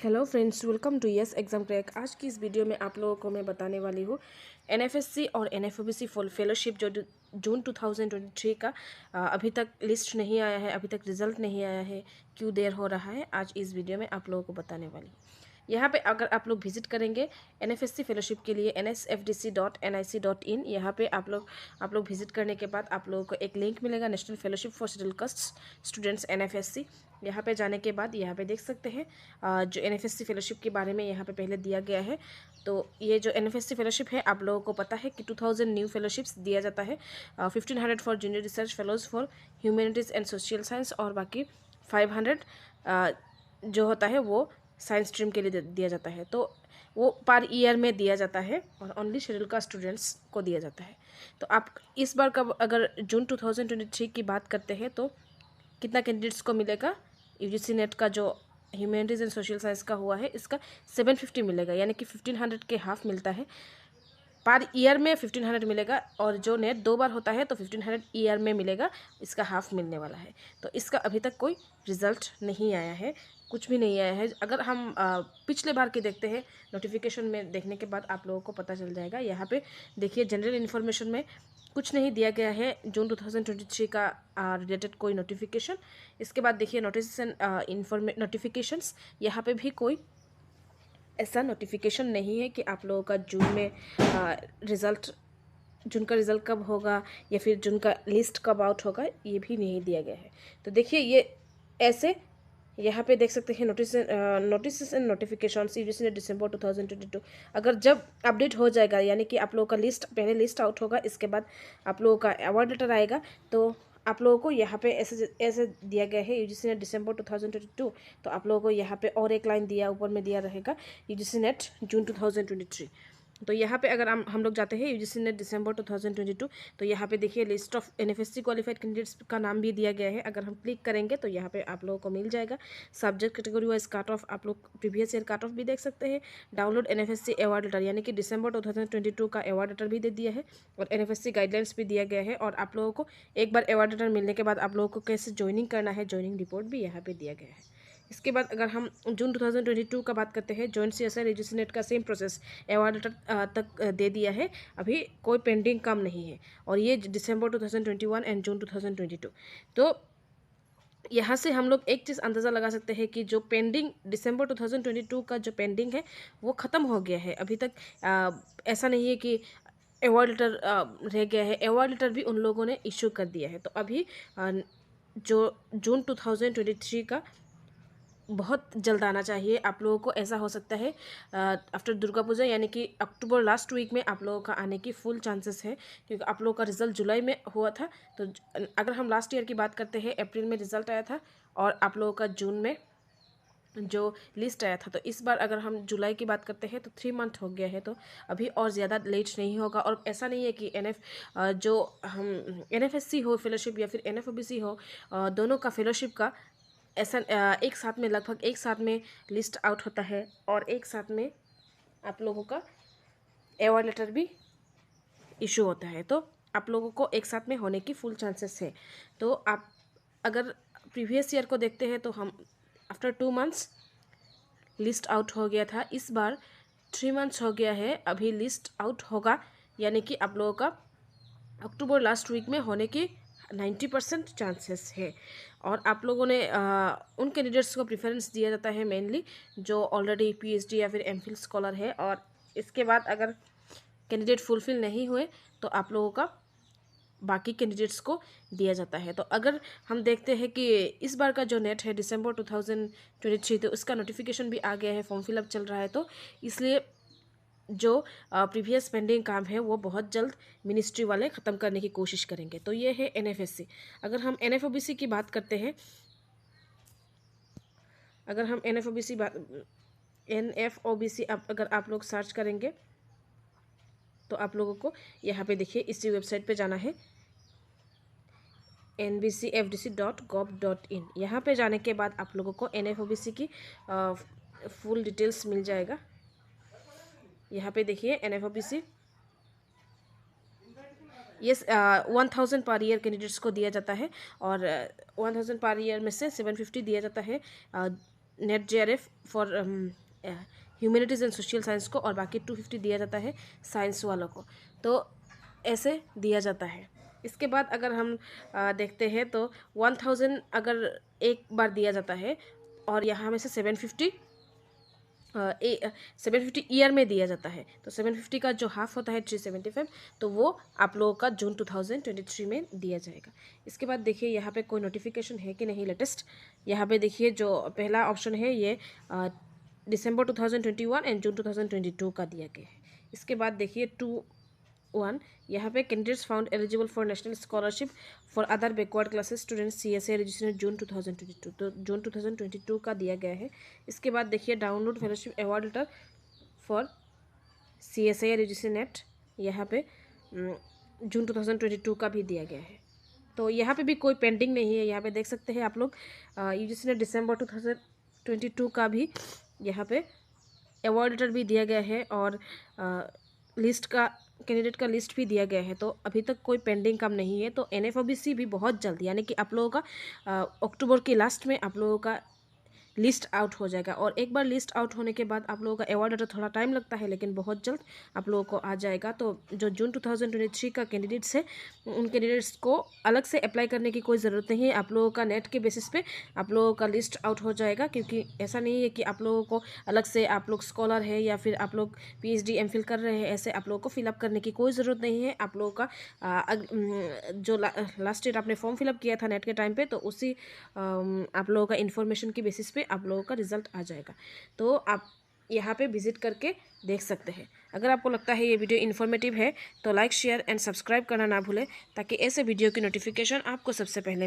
Hello friends, welcome to yes exam crack. आज की इस वीडियो में आप लोगों को मैं बताने वाली हूँ एनएफएससी और एनएफओबीसी फुल फेलोशिप जो जून 2023 का अभी तक लिस्ट नहीं आया है, अभी तक रिजल्ट नहीं आया है, क्यों देर हो रहा है, आज इस वीडियो में आप लोगों को बताने वाली हूँ। यहाँ पे अगर आप लोग विजिट करेंगे एनएफएससी फेलोशिप के लिए nsfdc.nic.in, यहाँ पे आप लोग विजिट करने के बाद आप लोगों को एक लिंक मिलेगा, national fellowship for schedule caste students एनएफएससी। यहाँ पे जाने के बाद यहाँ पे देख सकते हैं जो एनएफएससी फेलोशिप के बारे में यहाँ पे पहले दिया गया है। तो ये जो एनएफएससी फेलोशिप है, आप लोगों को पता है कि 2000 न्यू फेलोशिप्स दिया जाता है, 1500 for junior research fellows for humanities and social science, और बाकी 500 जो होता है वो साइंस स्ट्रीम के लिए दिया जाता है। तो वो पर ईयर में दिया जाता है और ओनली शेड्यूल का स्टूडेंट्स को दिया जाता है। तो आप इस बार का अगर जून 2023 की बात करते हैं तो कितना कैंडिडेट्स को मिलेगा, यूजीसी नेट का जो ह्यूमैनिटीज़ एंड सोशल साइंस का हुआ है इसका 750 मिलेगा, यानी कि 1500 के हाफ मिलता है। पर ईयर में 1500 मिलेगा, और जो नेट 2 बार होता है तो 1500 ईयर में मिलेगा, इसका हाफ मिलने वाला है। तो इसका अभी तक कोई रिज़ल्ट नहीं आया है, कुछ भी नहीं आया है। अगर हम पिछले बार के देखते हैं, नोटिफिकेशन में देखने के बाद आप लोगों को पता चल जाएगा। यहाँ पे देखिए, जनरल इन्फॉर्मेशन में कुछ नहीं दिया गया है जून 2023 का रिलेटेड कोई नोटिफिकेशन। इसके बाद देखिए नोटिस एंड नोटिफिकेशंस, यहाँ पे भी कोई ऐसा नोटिफिकेशन नहीं है कि आप लोगों का जून में जून का रिज़ल्ट कब होगा या फिर जून का लिस्ट कब आउट होगा, ये भी नहीं दिया गया है। तो देखिए ये ऐसे यहाँ पे देख सकते हैं नोटिस एंड नोटिफिकेशंस यूजीसी ने दिसंबर 2022, अगर जब अपडेट हो जाएगा, यानी कि आप लोगों का लिस्ट पहले लिस्ट आउट होगा, इसके बाद आप लोगों का अवार्ड लेटर आएगा, तो आप लोगों को यहाँ पे ऐसे ऐसे दिया गया है यूजीसी नेट दिसंबर 2022। तो आप लोगों को यहाँ पे और एक लाइन दिया, ऊपर में दिया रहेगा यूजीसी नेट जून 2023। तो यहाँ पे अगर हम लोग जाते हैं यूजीसी नेट दिसंबर 2022, तो यहाँ पे देखिए लिस्ट ऑफ एनएफएससी क्वालिफाइड कैंडिडेट्स का नाम भी दिया गया है। अगर हम क्लिक करेंगे तो यहाँ पे आप लोगों को मिल जाएगा सब्जेक्ट कैटेगरी वाइज काट ऑफ, आप लोग प्रीवियस ईयर काट ऑफ भी देख सकते हैं। डाउनलोड एनएफएससी अवार्ड लेटर, यानी कि दिसंबर 2022 का अवार्ड लेटर भी दे दिया है, और एनएफएससी गाइडलाइंस भी दिया गया है। और आप लोगों को एक बार अवार्ड लेटर मिलने के बाद आप लोगों को कैसे ज्वाइनिंग करना है, ज्वाइनिंग रिपोर्ट भी यहाँ पे दिया गया है। इसके बाद अगर हम जून 2022 का बात करते हैं, जॉइंट सीएसआई यूजीसी नेट का सेम प्रोसेस, अवार्ड लेटर तक दे दिया है, अभी कोई पेंडिंग काम नहीं है, और ये दिसंबर 2021 एंड जून 2022। तो यहाँ से हम लोग एक चीज़ अंदाज़ा लगा सकते हैं कि जो पेंडिंग दिसंबर 2022 का जो पेंडिंग है वो ख़त्म हो गया है। अभी तक ऐसा नहीं है कि अवार्ड लेटर रह गया है, अवार्ड लेटर भी उन लोगों ने इशू कर दिया है। तो अभी जो जून 2023 का बहुत जल्द आना चाहिए आप लोगों को। ऐसा हो सकता है आफ्टर दुर्गा पूजा, यानी कि अक्टूबर लास्ट वीक में आप लोगों का आने की फुल चांसेस है, क्योंकि आप लोगों का रिज़ल्ट जुलाई में हुआ था। तो अगर हम लास्ट ईयर की बात करते हैं, अप्रैल में रिज़ल्ट आया था, और आप लोगों का जून में जो लिस्ट आया था। तो इस बार अगर हम जुलाई की बात करते हैं तो 3 मंथ हो गया है, तो अभी और ज़्यादा लेट नहीं होगा। और ऐसा नहीं है कि जो हम एनएफएससी हो फेलोशिप या फिर एनएफओबीसी हो, दोनों का फेलोशिप का ऐसा एक साथ में, लगभग एक साथ में लिस्ट आउट होता है, और एक साथ में आप लोगों का अवार्ड लेटर भी इशू होता है। तो आप लोगों को एक साथ में होने की फुल चांसेस है। तो आप अगर प्रीवियस ईयर को देखते हैं तो हम आफ्टर 2 मंथ्स लिस्ट आउट हो गया था, इस बार 3 मंथ्स हो गया है, अभी लिस्ट आउट होगा, यानी कि आप लोगों का अक्टूबर लास्ट वीक में होने की 90% चांसेस है। और आप लोगों ने उन कैंडिडेट्स को प्रेफरेंस दिया जाता है मेनली जो ऑलरेडी पीएचडी या फिर एमफिल स्कॉलर है, और इसके बाद अगर कैंडिडेट फुलफिल नहीं हुए तो आप लोगों का बाकी कैंडिडेट्स को दिया जाता है। तो अगर हम देखते हैं कि इस बार का जो नेट है दिसंबर 2023, तो उसका नोटिफिकेशन भी आ गया है, फॉर्म फिलअप चल रहा है। तो इसलिए जो प्रीवियस पेंडिंग काम है वो बहुत जल्द मिनिस्ट्री वाले ख़त्म करने की कोशिश करेंगे। तो ये है एनएफएससी। अगर हम एनएफओबीसी की बात करते हैं, अगर हम एनएफओबीसी अगर आप लोग सर्च करेंगे तो आप लोगों को यहाँ पे देखिए इसी वेबसाइट पे जाना है, nbcfdc.gov.in। यहाँ पे जाने के बाद आप लोगों को एनएफओबीसी की फुल डिटेल्स मिल जाएगा। यहाँ पे देखिए एनएफओबीसी, यस 1000 पर ईयर कैंडिडेट्स को दिया जाता है, और 1000 पर ईयर में से 750 दिया जाता है net JRF for humanities and social science को, और बाकी 250 दिया जाता है साइंस वालों को। तो ऐसे दिया जाता है। इसके बाद अगर हम देखते हैं तो 1000 अगर एक बार दिया जाता है, और यहाँ में से 750 750 ईयर में दिया जाता है। तो 750 का जो हाफ होता है 375, तो वो आप लोगों का जून 2023 में दिया जाएगा। इसके बाद देखिए यहाँ पे कोई नोटिफिकेशन है कि नहीं लेटेस्ट। यहाँ पे देखिए जो पहला ऑप्शन है ये दिसंबर 2021 एंड जून 2022 का दिया गया है। इसके बाद देखिए 2.1 यहाँ पे candidates found eligible for national scholarship for other backward classes students CSA registration June 2022, तो जून 2022 का दिया गया है। इसके बाद देखिए download fellowship award letter for CSA registration net, यहाँ पे जून 2022 का भी दिया गया है। तो यहाँ पे भी कोई पेंडिंग नहीं है। यहाँ पे देख सकते हैं आप लोग UGC ने दिसंबर 2022 का भी यहाँ पे अवार्ड लेटर भी दिया गया है, और लिस्ट का कैंडिडेट का लिस्ट भी दिया गया है। तो अभी तक कोई पेंडिंग काम नहीं है। तो NFOBC भी बहुत जल्द, यानी कि आप लोगों का अक्टूबर के लास्ट में आप लोगों का लिस्ट आउट हो जाएगा। और एक बार लिस्ट आउट होने के बाद आप लोगों का अवार्ड लेटर थोड़ा टाइम लगता है, लेकिन बहुत जल्द आप लोगों को आ जाएगा। तो जो जून 2023 का कैंडिडेट्स है, उन कैंडिडेट्स को अलग से अप्लाई करने की कोई ज़रूरत नहीं है। आप लोगों का नेट के बेसिस पे आप लोगों का लिस्ट आउट हो जाएगा, क्योंकि ऐसा नहीं है कि आप लोगों को अलग से, आप लोग स्कॉलर है या फिर आप लोग PhD MPhil कर रहे हैं, ऐसे आप लोगों को फिलअप करने की कोई ज़रूरत नहीं है। आप लोगों का जो लास्ट ईयर आपने फॉर्म फिलअप किया था नेट के टाइम पे, तो उसी आप लोगों का इन्फॉर्मेशन की बेसिस पे आप लोगों का रिजल्ट आ जाएगा। तो आप यहाँ पे विजिट करके देख सकते हैं। अगर आपको लगता है ये वीडियो इन्फॉर्मेटिव है तो लाइक शेयर एंड सब्सक्राइब करना ना भूलें, ताकि ऐसे वीडियो की नोटिफिकेशन आपको सबसे पहले